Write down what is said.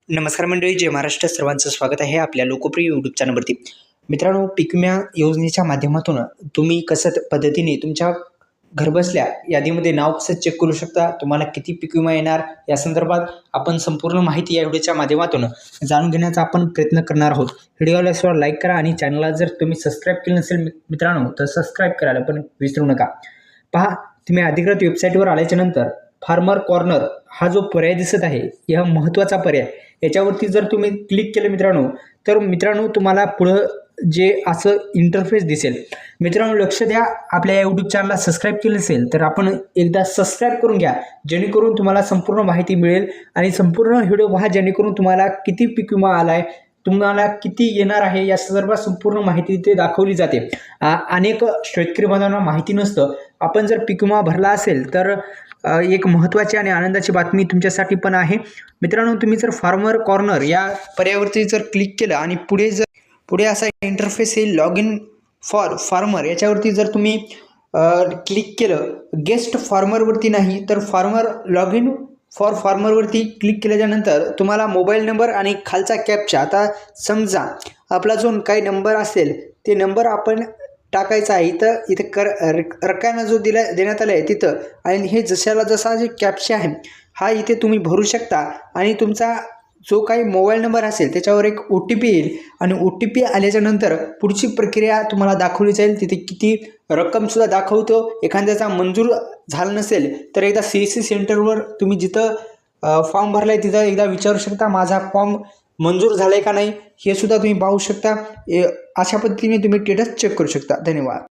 नमस्कार मंडळी, जय महाराष्ट्र. सर्वांचं स्वागत आहे आपल्या लोकप्रिय यूट्यूब चॅनलवरती. मित्रांनो, पीक विमा योजनेच्या माध्यमातून तुम्ही कसं पद्धतीने तुमच्या घरबसल्या यादीमध्ये नाव कसं चेक करू शकता, तुम्हाला किती पीक विमा येणार या संदर्भात आपण संपूर्ण माहिती या व्हिडिओच्या माध्यमातून जाणून घेण्याचा आपण प्रयत्न करणार आहोत. व्हिडिओला लाईक करा आणि चॅनलला जर तुम्ही सबस्क्राईब केलं नसेल मित्रांनो तर सबस्क्राईब करायला पण विसरू नका. पहा, तुम्ही अधिकृत वेबसाईटवर आल्याच्या नंतर फार्मर कॉर्नर हा जो पर्याय दिसत आहे, हा महत्त्वाचा पर्याय. याच्यावरती जर तुम्ही क्लिक केलं मित्रांनो तुम्हाला पुढं जे असं इंटरफेस दिसेल. मित्रांनो लक्ष द्या, आपल्या यूट्यूब चॅनलला सबस्क्राईब केलं असेल तर आपण एकदा सबस्क्राईब करून घ्या, जेणेकरून तुम्हाला संपूर्ण माहिती मिळेल आणि संपूर्ण व्हिडिओ पहा, जेणेकरून तुम्हाला किती पीक विमा आला आहे, तुम्हाला किती येणार आहे या संदर्भात संपूर्ण माहिती ते दाखवली जाते. अनेक शेतकरी बांधवांना माहिती नसतं. आपण जर पीक विमा भरला असेल तर एक महत्त्वाची आणि आनंदाची बातमी तुमच्यासाठी पण आहे. मित्रांनो, तुम्ही जर फार्मर कॉर्नर या पर्यायावरती जर क्लिक केलं आणि पुढे असा इंटरफेस येईल, लॉग इन फॉर फार्मर. याच्यावरती जर तुम्ही क्लिक केलं, गेस्ट फार्मरवरती नाही तर फार्मर लॉग इन फॉर फार्मरवरती क्लिक केल्याच्यानंतर तुम्हाला मोबाईल नंबर आणि खालचा कॅप्चा. आता समजा आपला जो काही नंबर असेल ते नंबर आपण टाकायचा आहे. इथं रकाना जो देण्यात आला आहे तिथं, आणि हे जसा जे कॅप्चा आहे हा इथे तुम्ही भरू शकता. आणि तुमचा जो काही मोबाईल नंबर असेल त्याच्यावर एक OTP येईल आणि OTP आल्याच्यानंतर पुढची प्रक्रिया तुम्हाला दाखवली जाईल. तिथे किती रक्कमसुद्धा दाखवतो. एखाद्याचा मंजूर झाला नसेल तर एकदा CSC सेंटरवर तुम्ही जिथं फॉर्म भरला आहे तिथं एकदा विचारू शकता, माझा फॉर्म मंजूर झाला आहे का नाही, हे सुद्धा तुम्ही पाहू शकता. अशा पद्धतीने तुम्ही स्टेटस चेक करू शकता. धन्यवाद.